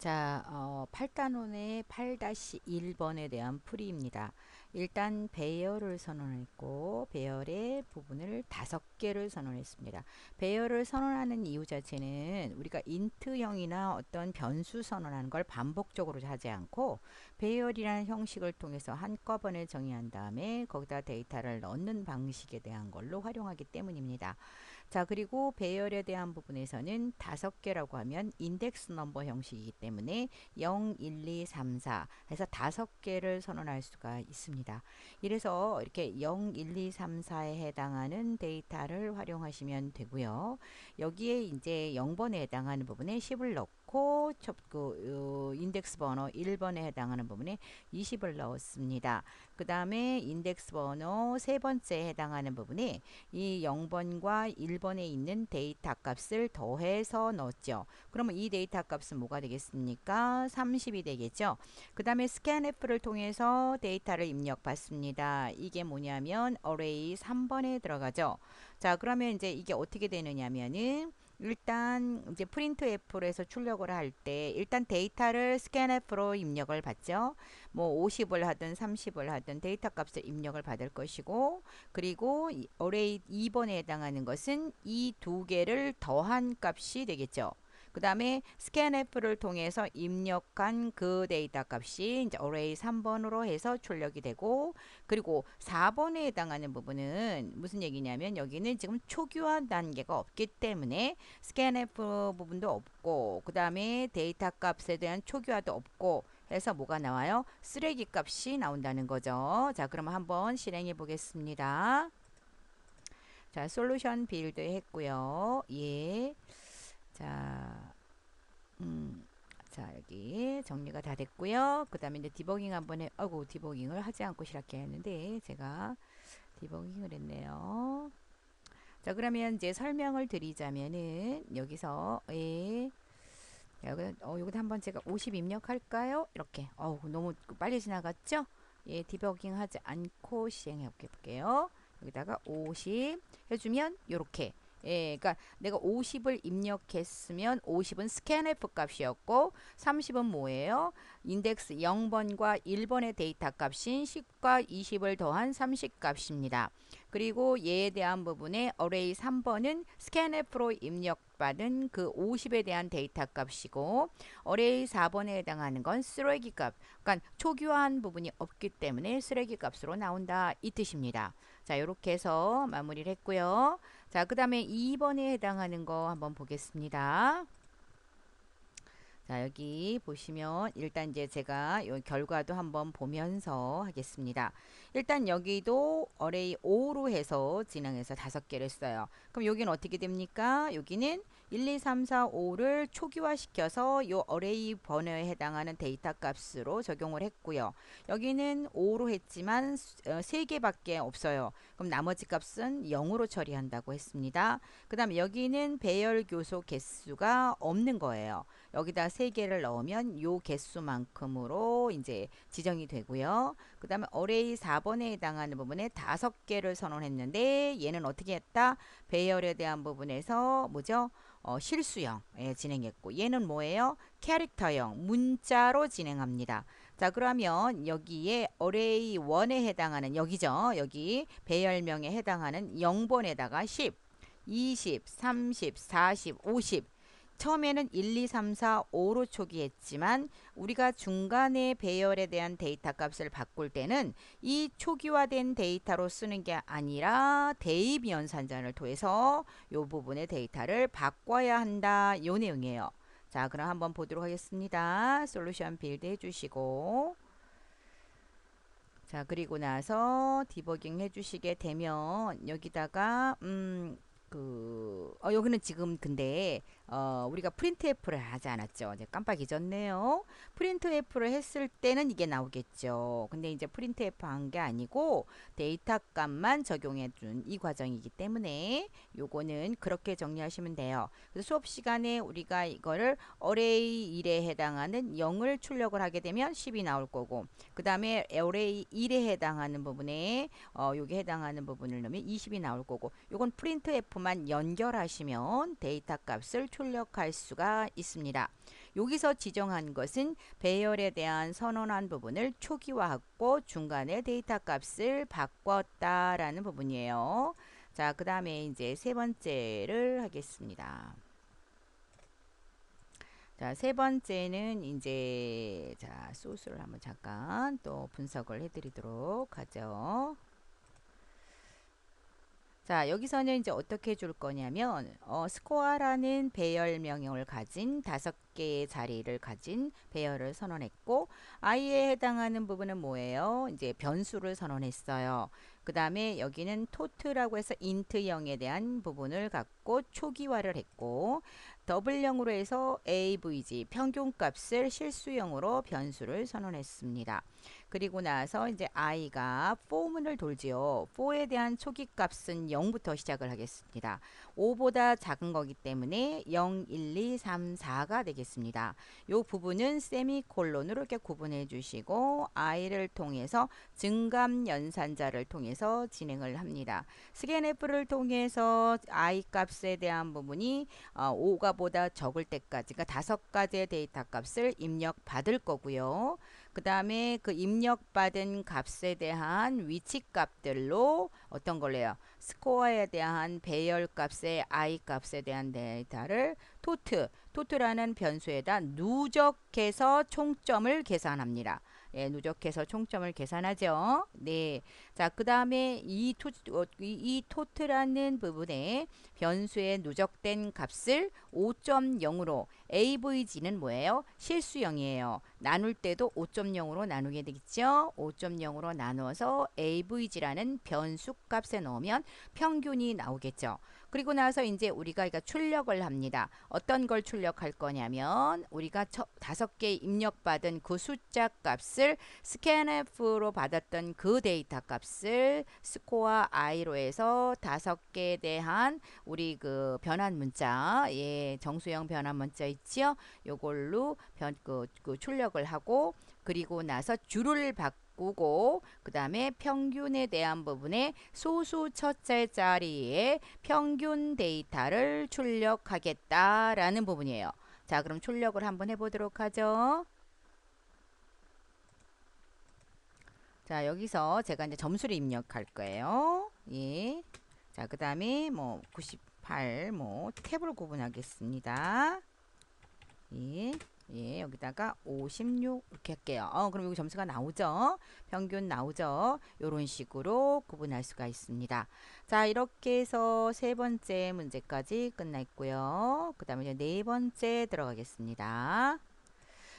자, 8단원의 8-1번에 대한 풀이입니다. 일단 배열을 선언했고 배열의 부분을 5개를 선언했습니다. 배열을 선언하는 이유 자체는 우리가 인트형이나 어떤 변수 선언하는 걸 반복적으로 하지 않고 배열이라는 형식을 통해서 한꺼번에 정의한 다음에 거기다 데이터를 넣는 방식에 대한 걸로 활용하기 때문입니다. 자, 그리고 배열에 대한 부분에서는 5개라고 하면 인덱스 넘버 형식이기 때문에 0, 1, 2, 3, 4 해서 5개를 선언할 수가 있습니다. 이래서 이렇게 0, 1, 2, 3, 4에 해당하는 데이터를 활용하시면 되고요. 여기에 이제 0번에 해당하는 부분에 10을 넣고 인덱스 번호 1번에 해당하는 부분에 20을 넣었습니다. 그 다음에 인덱스 번호 세 번째에 해당하는 부분에 이 0번과 1번에 있는 데이터 값을 더해서 넣었죠. 그러면 이 데이터 값은 뭐가 되겠습니까? 30이 되겠죠. 그 다음에 scanf를 통해서 데이터를 입력받습니다. 이게 뭐냐면 array 3번에 들어가죠. 자, 그러면 이제 이게 어떻게 되느냐면은 일단 이제 printf에서 출력을 할 때 일단 데이터를 scanf로 입력을 받죠. 뭐 50을 하든 30을 하든 데이터 값을 입력을 받을 것이고, 그리고 array 2번에 해당하는 것은 이 두 개를 더한 값이 되겠죠. 그 다음에 scanf를 통해서 입력한 그 데이터 값이 이제 array 3번으로 해서 출력이 되고, 그리고 4번에 해당하는 부분은 무슨 얘기냐면 여기는 지금 초기화 단계가 없기 때문에 scanf 부분도 없고, 그 다음에 데이터 값에 대한 초기화도 없고 해서 뭐가 나와요? 쓰레기 값이 나온다는 거죠. 자, 그럼 한번 실행해 보겠습니다. 자, 솔루션 빌드 했고요. 예. 자, 음, 자, 여기 정리가 다 됐고요. 그 다음에 이제 디버깅 한번 디버깅을 하지 않고 시작해야 했는데, 제가 디버깅을 했네요. 자, 그러면 이제 설명을 드리자면은, 여기서, 예. 여기다 한번 제가 50 입력할까요? 이렇게. 너무 빨리 지나갔죠? 예, 디버깅 하지 않고 시행해 볼게요. 여기다가 50 해주면 요렇게. 예, 그러니까 내가 50을 입력했으면 50은 scanf 값이었고 30은 뭐예요? 인덱스 0번과 1번의 데이터 값인 10과 20을 더한 30 값입니다. 그리고 얘에 대한 부분에 array 3번은 scanf로 입력받은 그 50에 대한 데이터 값이고, array 4번에 해당하는 건 쓰레기 값, 그러니까 초기화한 부분이 없기 때문에 쓰레기 값으로 나온다, 이 뜻입니다. 자, 이렇게 해서 마무리를 했고요. 자, 그 다음에 2번에 해당하는 거 한번 보겠습니다. 자, 여기 보시면 일단 이제 제가 요 결과도 한번 보면서 하겠습니다. 일단 여기도 array 5로 해서 진행해서 5개를 써요. 그럼 여기는 어떻게 됩니까? 여기는 1, 2, 3, 4, 5를 초기화시켜서 요 array 번호에 해당하는 데이터 값으로 적용을 했고요. 여기는 5로 했지만 3개밖에 없어요. 그럼 나머지 값은 0으로 처리한다고 했습니다. 그 다음에 여기는 배열 교소 개수가 없는 거예요. 여기다 3개를 넣으면 요 개수만큼으로 이제 지정이 되고요. 그 다음에 array 4번에 해당하는 부분에 5개를 선언했는데 얘는 어떻게 했다? 배열에 대한 부분에서 뭐죠? 실수형 진행했고, 얘는 뭐예요? 캐릭터형 문자로 진행합니다. 자, 그러면 여기에 array 1에 해당하는 여기죠. 여기 배열명에 해당하는 0번에다가 10, 20, 30, 40, 50 처음에는 1, 2, 3, 4, 5로 초기했지만 우리가 중간에 배열에 대한 데이터 값을 바꿀 때는 이 초기화된 데이터로 쓰는 게 아니라 대입 연산전을 통해서 이 부분의 데이터를 바꿔야 한다, 이 내용이에요. 자, 그럼 한번 보도록 하겠습니다. 솔루션 빌드 해주시고, 자, 그리고 나서 디버깅 해주시게 되면 여기다가 여기는 지금 근데 우리가 프린트F를 하지 않았죠. 이제 깜빡 잊었네요. 프린트F를 했을 때는 이게 나오겠죠. 근데 이제 프린트F 한 게 아니고 데이터 값만 적용해 준 이 과정이기 때문에 요거는 그렇게 정리하시면 돼요. 그래서 수업 시간에 우리가 이거를 array 1에 해당하는 0을 출력을 하게 되면 10이 나올 거고, 그 다음에 array 1에 해당하는 부분에 여기 해당하는 부분을 넣으면 20이 나올 거고, 요건 printf만 연결하시면 데이터 값을 출력할 수가 있습니다. 여기서 지정한 것은 배열에 대한 선언한 부분을 초기화하고 중간에 데이터 값을 바꿨다라는 부분이에요. 자, 그 다음에 이제 세 번째를 하겠습니다. 자, 세 번째는 이제 자, 소스를 한번 잠깐 또 분석을 해드리도록 하죠. 자, 여기서는 이제 어떻게 줄 거냐면 스코어라는 배열 명령을 가진 5개의 자리를 가진 배열을 선언했고 i에 해당하는 부분은 뭐예요? 이제 변수를 선언했어요. 그 다음에 여기는 토트라고 해서 인트형에 대한 부분을 갖고 초기화를 했고 더블형으로 해서 avg 평균값을 실수형으로 변수를 선언했습니다. 그리고 나서 이제 i가 for문을 돌지요. for에 대한 초기값은 0부터 시작을 하겠습니다. 5보다 작은 거기 때문에 0, 1, 2, 3, 4가 되겠습니다. 이 부분은 세미콜론으로 이렇게 구분해 주시고 i를 통해서 증감 연산자를 통해서 진행을 합니다. 스캔F를 통해서 i 값에 대한 부분이 5가 보다 적을 때까지, 그러니까 5가지의 데이터 값을 입력 받을 거고요. 그 다음에 그 입력받은 값에 대한 위치 값들로 어떤 걸로 해요? 스코어에 대한 배열 값의 i 값에 대한 데이터를 토트라는 변수에다 누적해서 총점을 계산합니다. 예, 누적해서 총점을 계산하죠. 네. 자, 그 다음에 이 토트라는 부분에 변수에 누적된 값을 5.0으로 avg는 뭐예요? 실수형이에요. 나눌 때도 5.0으로 나누게 되겠죠. 5.0으로 나누어서 avg라는 변수 값에 넣으면 평균이 나오겠죠. 그리고 나서 이제 우리가 출력을 합니다. 어떤 걸 출력할 거냐면 우리가 5개 입력받은 그 숫자 값을 scanf로 받았던 그 데이터 값을 스코어 i로 해서 5개에 대한 우리 그 변환 문자, 예, 정수형 변환 문자 있지요? 요걸로 출력을 하고 그리고 나서 줄을 바꾸고 그 다음에 평균에 대한 부분에 소수 첫째 자리에 평균 데이터를 출력하겠다라는 부분이에요. 자, 그럼 출력을 한번 해보도록 하죠. 자, 여기서 제가 이제 점수를 입력할 거예요. 예. 자, 그 다음에 뭐 98 뭐 탭을 구분하겠습니다. 예. 예, 여기다가 56 이렇게 할게요. 그럼 여기 점수가 나오죠? 평균 나오죠? 요런 식으로 구분할 수가 있습니다. 자, 이렇게 해서 세 번째 문제까지 끝났고요. 그 다음에 이제 네 번째 들어가겠습니다.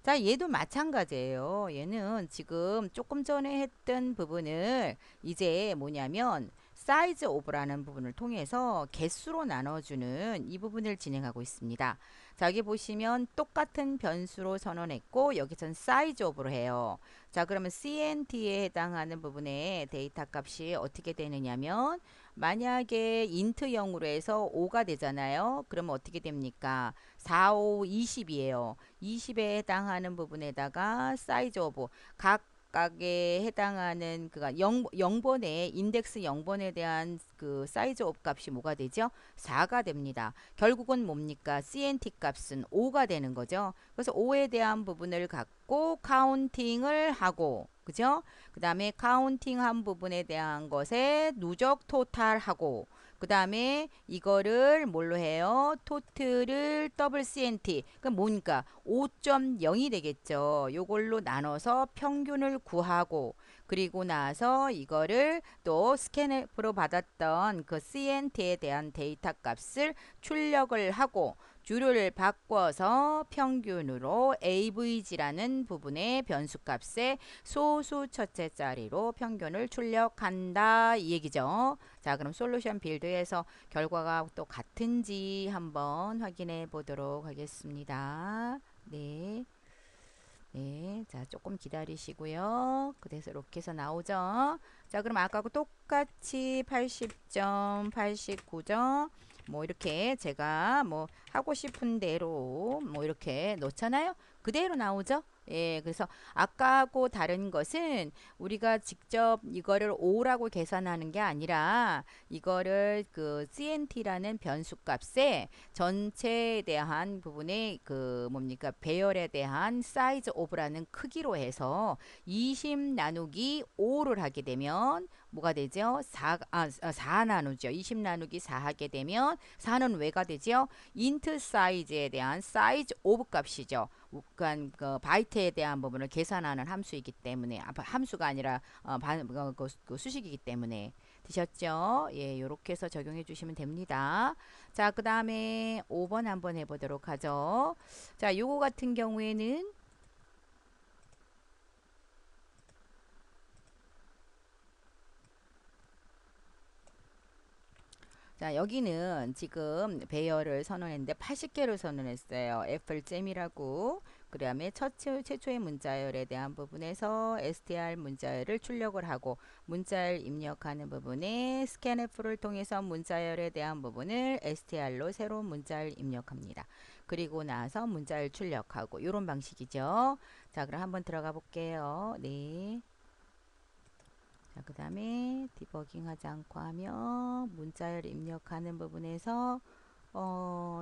자, 얘도 마찬가지예요. 얘는 지금 조금 전에 했던 부분을 이제 뭐냐면 사이즈 오브라는 부분을 통해서 개수로 나눠주는 이 부분을 진행하고 있습니다. 자, 여기 보시면 똑같은 변수로 선언했고 여기선 사이즈 오브로 해요. 자, 그러면 CNT에 해당하는 부분의 데이터 값이 어떻게 되느냐면 만약에 인트형으로 해서 5가 되잖아요. 그러면 어떻게 됩니까? 4, 5, 20이에요. 20에 해당하는 부분에다가 사이즈 오브 각각에 해당하는 그가 0번에 인덱스 0번에 대한 그 사이즈 오브 값이 뭐가 되죠? 4가 됩니다. 결국은 뭡니까? CNT 값은 5가 되는 거죠. 그래서 5에 대한 부분을 갖고 카운팅을 하고 그죠? 그 다음에 카운팅한 부분에 대한 것에 누적 토탈하고 그 다음에 이거를 뭘로 해요? 토트를 더블 CNT. 그럼 뭔가 5.0이 되겠죠. 요걸로 나눠서 평균을 구하고 그리고 나서 이거를 또 스캔앱으로 받았던 그 CNT에 대한 데이터 값을 출력을 하고 주류를 바꿔서 평균으로 avg라는 부분의 변수값에 소수 첫째 자리로 평균을 출력한다 이 얘기죠. 자, 그럼 솔루션 빌드에서 결과가 또 같은지 한번 확인해 보도록 하겠습니다. 네. 네, 자, 조금 기다리시고요. 그래서 이렇게 해서 나오죠. 자, 그럼 아까하고 똑같이 80점, 89점, 뭐 이렇게 제가 뭐 하고 싶은 대로 뭐 이렇게 놓잖아요. 그대로 나오죠. 예, 그래서 아까하고 다른 것은 우리가 직접 이거를 5라고 계산하는 게 아니라 이거를 그 CNT라는 변수 값에 전체에 대한 부분의 그 뭡니까 배열에 대한 사이즈 오브라는 크기로 해서 20 나누기 5를 하게 되면 뭐가 되죠? 4 나누죠. 20 나누기 4 하게 되면 4는 왜가 되죠? 인트 사이즈에 대한 사이즈 오브 값이죠. 그러니까 그 바이트에 대한 부분을 계산하는 함수이기 때문에 함수가 아니라 그 수식이기 때문에 되셨죠? 예, 요렇게 해서 적용해 주시면 됩니다. 자, 그 다음에 5번 한번 해보도록 하죠. 자, 요거 같은 경우에는 자, 여기는 지금 배열을 선언했는데 80개를 선언했어요. 애플잼이라고. 그 다음에 최초의 문자열에 대한 부분에서 str 문자열을 출력을 하고 문자열 입력하는 부분에 scanf를 통해서 문자열에 대한 부분을 str로 새로운 문자열 입력합니다. 그리고 나서 문자열 출력하고 이런 방식이죠. 자, 그럼 한번 들어가 볼게요. 네. 자, 그 다음에 디버깅 하지 않고 하면 문자열 입력하는 부분에서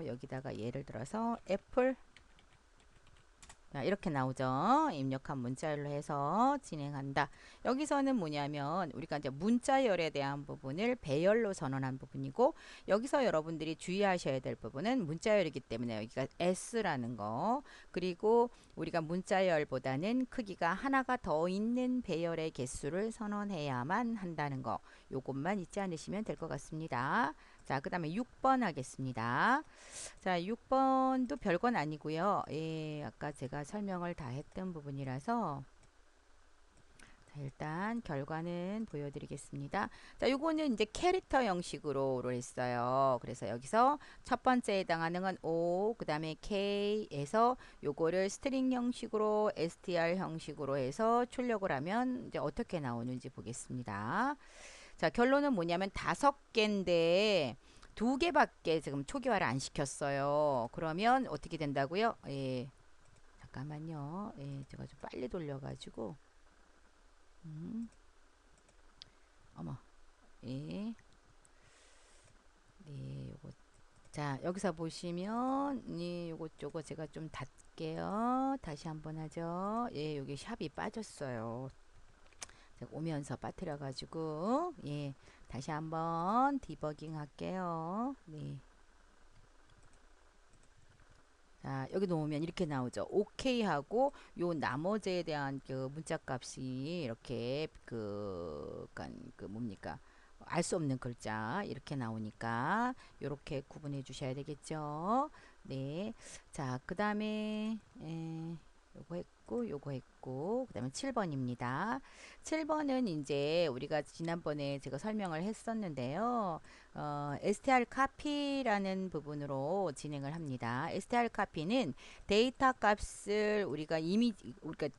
여기다가 예를 들어서 애플 자, 이렇게 나오죠. 입력한 문자열로 해서 진행한다. 여기서는 뭐냐면 우리가 이제 문자열에 대한 부분을 배열로 선언한 부분이고 여기서 여러분들이 주의하셔야 될 부분은 문자열이기 때문에 여기가 S라는 거 그리고 우리가 문자열보다는 크기가 하나가 더 있는 배열의 개수를 선언해야만 한다는 거 요것만 잊지 않으시면 될 것 같습니다. 자, 그 다음에 6번 하겠습니다. 자, 6번도 별건 아니고요. 예, 아까 제가 설명을 다 했던 부분이라서 자, 일단 결과는 보여드리겠습니다. 자, 요거는 이제 캐릭터 형식으로 했어요. 그래서 여기서 첫 번째에 해당하는 건 O, 그 다음에 K에서 요거를 스트링 형식으로 str 형식으로 해서 출력을 하면 이제 어떻게 나오는지 보겠습니다. 자, 결론은 뭐냐면 5개인데 2개밖에 지금 초기화를 안 시켰어요. 그러면 어떻게 된다고요? 예, 잠깐만요. 예, 제가 좀 빨리 돌려가지고 어머, 예, 네, 요거. 자, 여기서 보시면 요거 제가 좀 닫게요. 다시 한번 하죠. 예, 여기 샵이 빠졌어요. 제가 오면서 빠뜨려 가지고 예, 다시 한번 디버깅 할게요. 네. 자, 여기 놓으면 이렇게 나오죠. 오케이 하고 요 나머지에 대한 그 문자 값이 이렇게 그 뭡니까? 알 수 없는 글자 이렇게 나오니까 이렇게 구분해 주셔야 되겠죠. 네. 자, 그다음에 요거 했고 그다음에 7번입니다. 7번은 이제 우리가 지난번에 제가 설명을 했었는데요. str copy라는 부분으로 진행을 합니다. str copy는 데이터 값을 우리가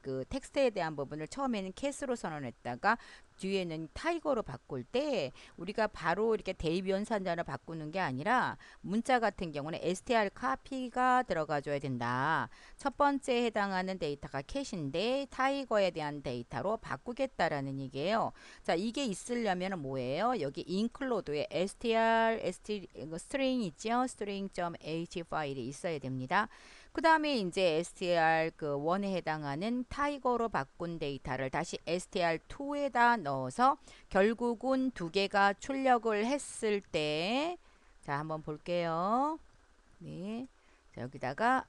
그 텍스트에 대한 부분을 처음에는 cat으로 선언했다가 뒤에는 타이거로 바꿀 때 우리가 바로 이렇게 대입 연산자로 바꾸는 게 아니라 문자 같은 경우는 str copy가 들어가줘야 된다. 첫 번째 해당하는 데이터가 cat인데 타이거에 대한 데이터로 바꾸겠다라는 얘기예요. 자, 이게 있으려면 뭐예요? 여기 include에 string 있죠? string.h 파일이 있어야 됩니다. 그 다음에 이제 str 그 1에 해당하는 타이거로 바꾼 데이터를 다시 str2에다 넣어서 결국은 2개가 출력을 했을 때 자, 한번 볼게요. 네. 자, 여기다가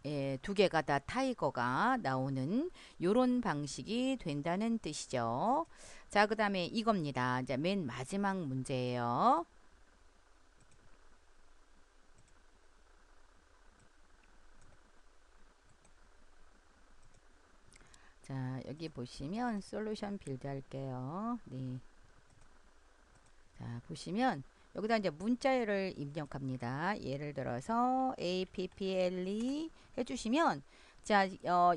2개가 다 타이거가 나오는 요런 방식이 된다는 뜻이죠. 자, 그 다음에 이겁니다. 이제 맨 마지막 문제예요. 자, 여기 보시면 솔루션 빌드 할게요. 네. 자, 보시면 여기다 이제 문자열을 입력합니다. 예를 들어서 apple 해주시면 자,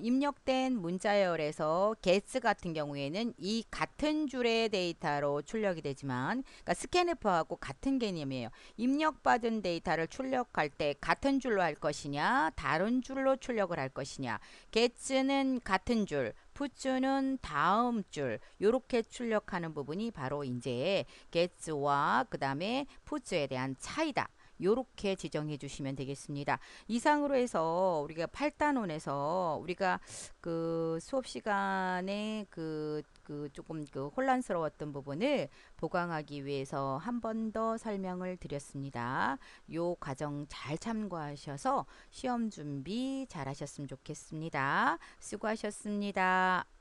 입력된 문자열에서 gets 같은 경우에는 이 같은 줄의 데이터로 출력이 되지만, 그러니까 스캔프하고 같은 개념이에요. 입력받은 데이터를 출력할 때 같은 줄로 할 것이냐, 다른 줄로 출력을 할 것이냐. gets는 같은 줄, puts는 다음 줄, 요렇게 출력하는 부분이 바로 이제 gets와 그 다음에 puts에 대한 차이다. 요렇게 지정해 주시면 되겠습니다. 이상으로 해서 우리가 8단원에서 우리가 그 수업 시간에 조금 혼란스러웠던 부분을 보강하기 위해서 한 번 더 설명을 드렸습니다. 요 과정 잘 참고하셔서 시험 준비 잘 하셨으면 좋겠습니다. 수고하셨습니다.